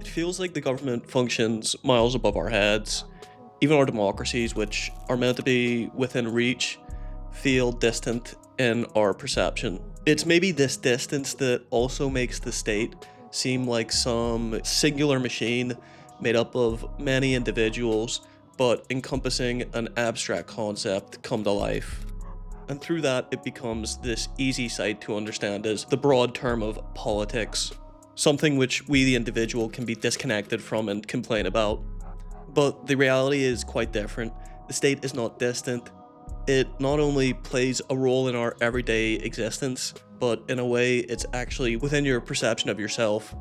It feels like the government functions miles above our heads. Even our democracies, which are meant to be within reach, feel distant in our perception. It's maybe this distance that also makes the state seem like some singular machine made up of many individuals, but encompassing an abstract concept come to life. And through that, it becomes this easy sight to understand as the broad term of politics, something which we, the individual, can be disconnected from and complain about. But the reality is quite different. The state is not distant. It not only plays a role in our everyday existence, but in a way, it's actually within your perception of yourself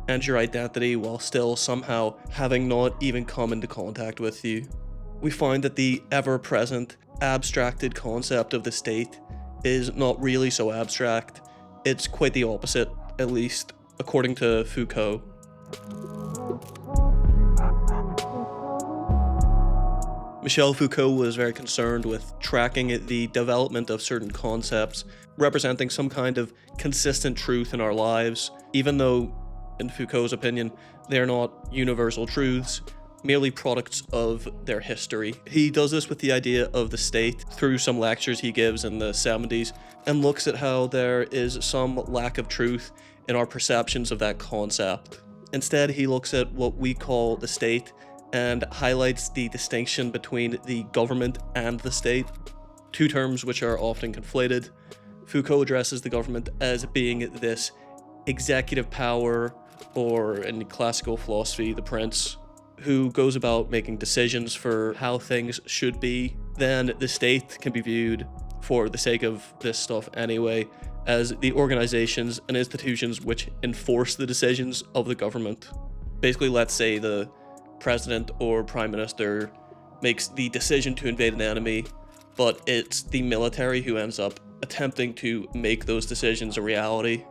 and your identity while still somehow having not even come into contact with you. We find that the ever-present, abstracted concept of the state is not really so abstract. It's quite the opposite, at least according to Foucault. Michel Foucault was very concerned with tracking the development of certain concepts, representing some kind of consistent truth in our lives, even though, in Foucault's opinion, they're not universal truths, merely products of their history. He does this with the idea of the state through some lectures he gives in the 70s and looks at how there is some lack of truth in our perceptions of that concept. Instead, he looks at what we call the state and highlights the distinction between the government and the state, two terms which are often conflated. Foucault addresses the government as being this executive power, or in classical philosophy, the prince, who goes about making decisions for how things should be. Then the state can be viewed, for the sake of this stuff anyway, as the organizations and institutions which enforce the decisions of the government. Basically, let's say the president or prime minister makes the decision to invade an enemy, but it's the military who ends up attempting to make those decisions a reality.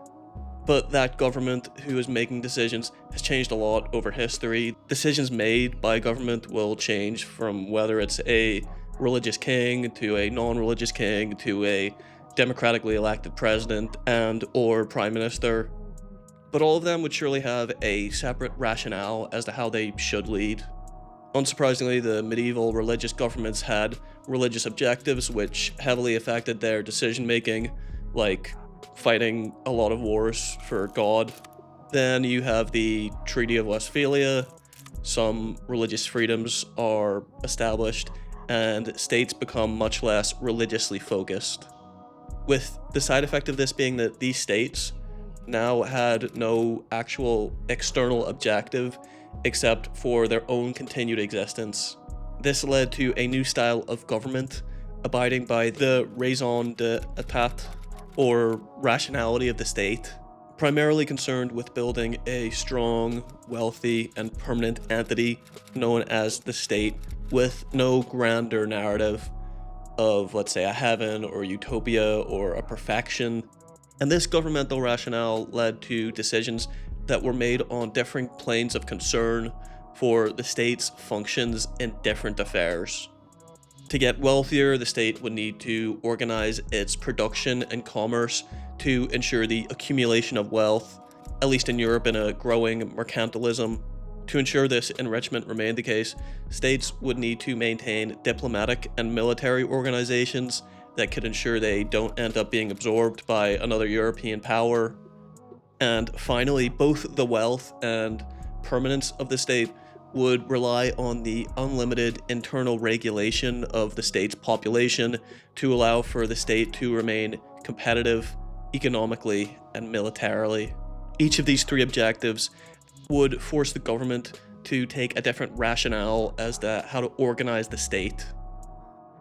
But that government who is making decisions has changed a lot over history. Decisions made by government will change from whether it's a religious king to a non-religious king to a democratically elected president and or prime minister. But all of them would surely have a separate rationale as to how they should lead. Unsurprisingly, the medieval religious governments had religious objectives which heavily affected their decision-making, like fighting a lot of wars for God. Then you have the Treaty of Westphalia, some religious freedoms are established, and states become much less religiously focused. With the side effect of this being that these states now had no actual external objective except for their own continued existence. This led to a new style of government, abiding by the raison d'etat, or rationality of the state, primarily concerned with building a strong, wealthy, and permanent entity known as the state, with no grander narrative of, let's say, a heaven or utopia or a perfection. And this governmental rationale led to decisions that were made on different planes of concern for the state's functions in different affairs. To get wealthier, the state would need to organize its production and commerce to ensure the accumulation of wealth, at least in Europe in a growing mercantilism. To ensure this enrichment remained the case, states would need to maintain diplomatic and military organizations that could ensure they don't end up being absorbed by another European power. And finally, both the wealth and permanence of the state would rely on the unlimited internal regulation of the state's population to allow for the state to remain competitive economically and militarily. Each of these three objectives would force the government to take a different rationale as to how to organize the state.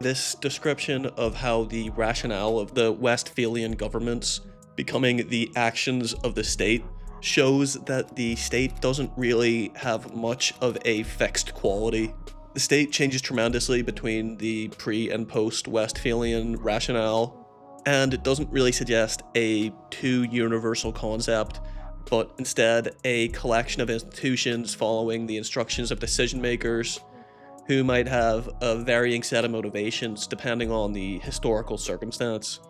This description of how the rationale of the Westphalian governments becoming the actions of the state shows that the state doesn't really have much of a fixed quality. The state changes tremendously between the pre- and post-Westphalian rationale, and it doesn't really suggest a too universal concept, but instead a collection of institutions following the instructions of decision makers who might have a varying set of motivations depending on the historical circumstance.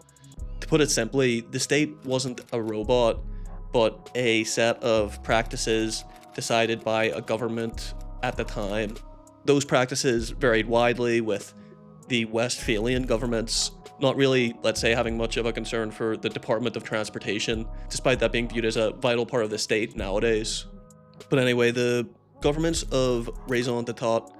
To put it simply, the state wasn't a robot, but a set of practices decided by a government at the time. Those practices varied widely, with the Westphalian governments not really, let's say, having much of a concern for the Department of Transportation, despite that being viewed as a vital part of the state nowadays. But anyway, the governments of raison d'état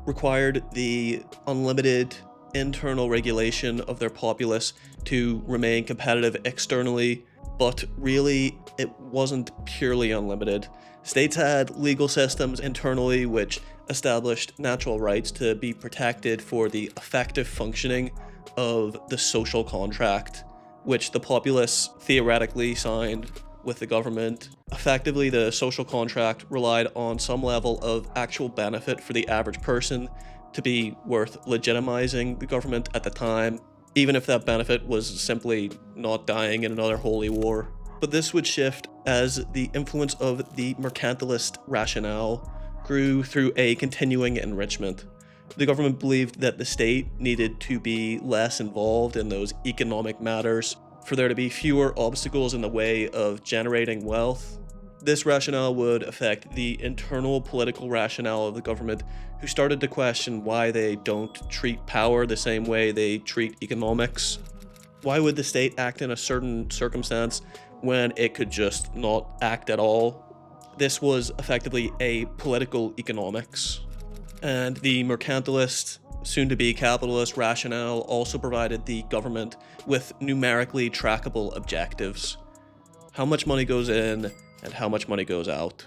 required the unlimited internal regulation of their populace to remain competitive externally, but really it wasn't purely unlimited. States had legal systems internally which established natural rights to be protected for the effective functioning of the social contract, which the populace theoretically signed with the government. Effectively, the social contract relied on some level of actual benefit for the average person to be worth legitimizing the government at the time, even if that benefit was simply not dying in another holy war. But this would shift as the influence of the mercantilist rationale grew through a continuing enrichment. The government believed that the state needed to be less involved in those economic matters for there to be fewer obstacles in the way of generating wealth. This rationale would affect the internal political rationale of the government, who started to question why they don't treat power the same way they treat economics. Why would the state act in a certain circumstance when it could just not act at all? This was effectively a political economics. And the mercantilist, soon-to-be capitalist rationale also provided the government with numerically trackable objectives. How much money goes in and how much money goes out.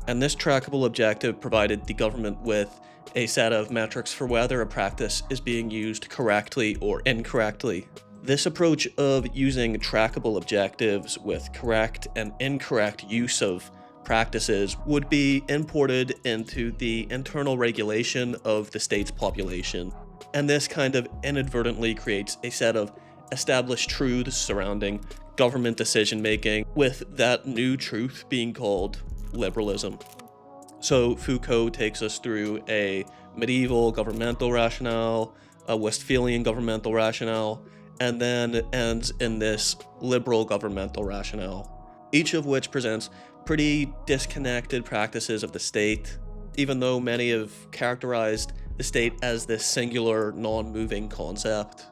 And this trackable objective provided the government with a set of metrics for whether a practice is being used correctly or incorrectly. This approach of using trackable objectives with correct and incorrect use of practices would be imported into the internal regulation of the state's population. And this kind of inadvertently creates a set of established truths surrounding government decision-making, with that new truth being called liberalism. So Foucault takes us through a medieval governmental rationale, a Westphalian governmental rationale, and then ends in this liberal governmental rationale, each of which presents pretty disconnected practices of the state, even though many have characterized the state as this singular, non-moving concept.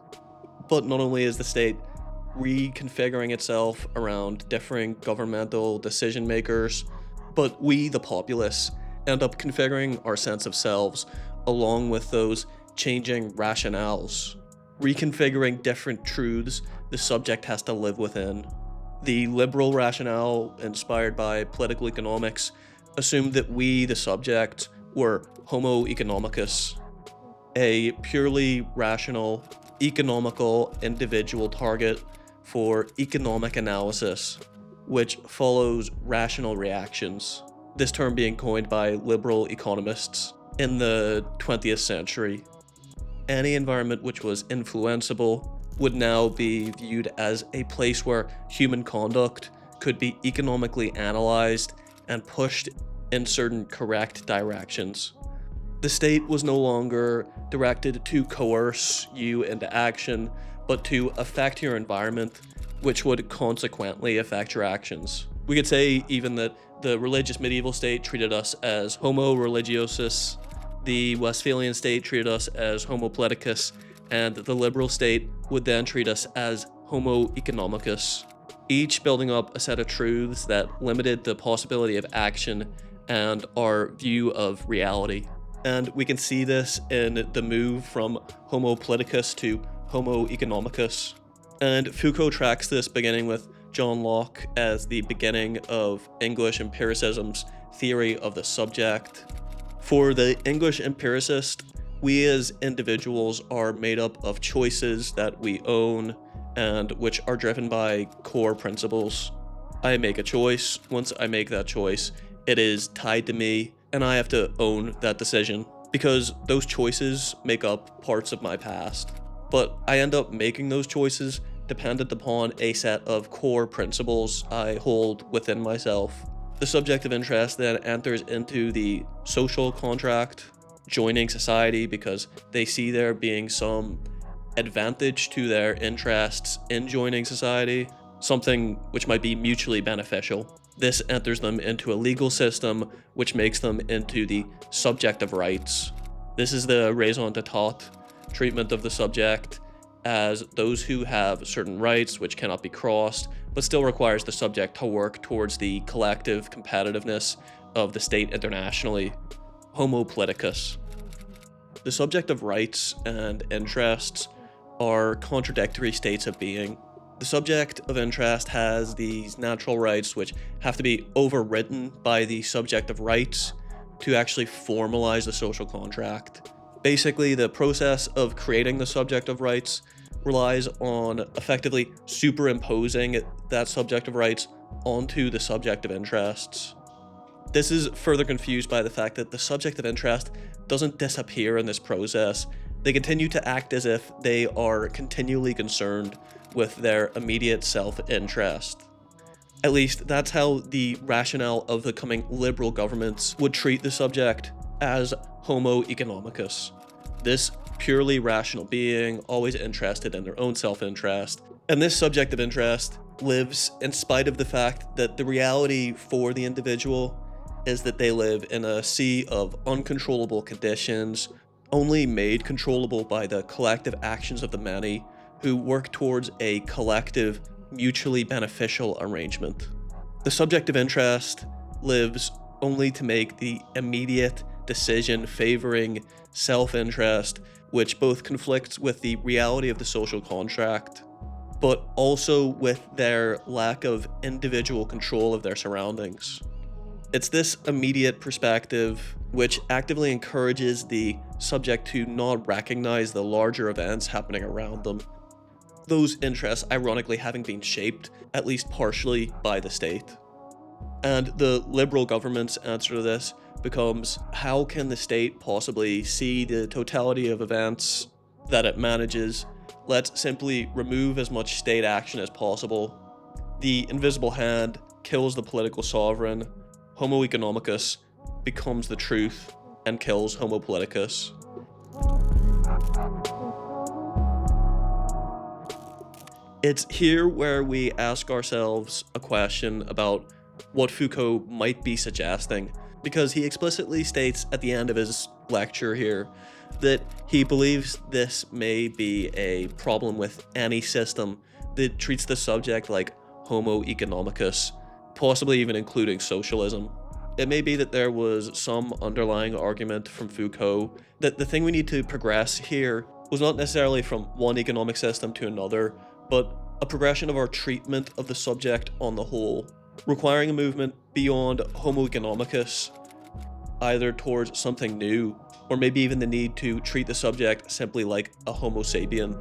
But not only is the state reconfiguring itself around differing governmental decision makers, but we, the populace, end up configuring our sense of selves along with those changing rationales, reconfiguring different truths the subject has to live within. The liberal rationale, inspired by political economics, assumed that we, the subject, were Homo economicus, a purely rational, economical individual target for economic analysis, which follows rational reactions. This term being coined by liberal economists in the 20th century. Any environment which was influenceable would now be viewed as a place where human conduct could be economically analyzed and pushed in certain correct directions. The state was no longer directed to coerce you into action, but to affect your environment, which would consequently affect your actions. We could say even that the religious medieval state treated us as Homo religiosus, the Westphalian state treated us as Homo politicus, and the liberal state would then treat us as Homo economicus, each building up a set of truths that limited the possibility of action and our view of reality. And we can see this in the move from Homo politicus to Homo economicus. And Foucault tracks this beginning with John Locke as the beginning of English empiricism's theory of the subject. For the English empiricist, we as individuals are made up of choices that we own and which are driven by core principles. I make a choice. Once I make that choice, it is tied to me, and I have to own that decision because those choices make up parts of my past. But I end up making those choices dependent upon a set of core principles I hold within myself. The subject of interest then enters into the social contract, joining society because they see there being some advantage to their interests in joining society, something which might be mutually beneficial. This enters them into a legal system, which makes them into the subject of rights. This is the raison d'etat treatment of the subject as those who have certain rights which cannot be crossed, but still requires the subject to work towards the collective competitiveness of the state internationally. Homo politicus. The subject of rights and interests are contradictory states of being. The subject of interest has these natural rights which have to be overridden by the subject of rights to actually formalize the social contract. Basically, the process of creating the subject of rights relies on effectively superimposing that subject of rights onto the subject of interests. This is further confused by the fact that the subject of interest doesn't disappear in this process. They continue to act as if they are continually concerned with their immediate self-interest. At least that's how the rationale of the coming liberal governments would treat the subject, as Homo economicus. This purely rational being, always interested in their own self-interest. And this subject of interest lives in spite of the fact that the reality for the individual is that they live in a sea of uncontrollable conditions, only made controllable by the collective actions of the many, who work towards a collective, mutually beneficial arrangement. The subject of interest lives only to make the immediate decision favoring self-interest, which both conflicts with the reality of the social contract, but also with their lack of individual control of their surroundings. It's this immediate perspective which actively encourages the subject to not recognize the larger events happening around them. Those interests ironically having been shaped, at least partially, by the state. And the liberal government's answer to this becomes, how can the state possibly see the totality of events that it manages? Let's simply remove as much state action as possible. The invisible hand kills the political sovereign. Homo economicus becomes the truth and kills Homo politicus. It's here where we ask ourselves a question about what Foucault might be suggesting, because he explicitly states at the end of his lecture here that he believes this may be a problem with any system that treats the subject like Homo economicus, possibly even including socialism. It may be that there was some underlying argument from Foucault that the thing we need to progress here was not necessarily from one economic system to another, but a progression of our treatment of the subject on the whole, requiring a movement beyond Homo economicus, either towards something new, or maybe even the need to treat the subject simply like a Homo sapien.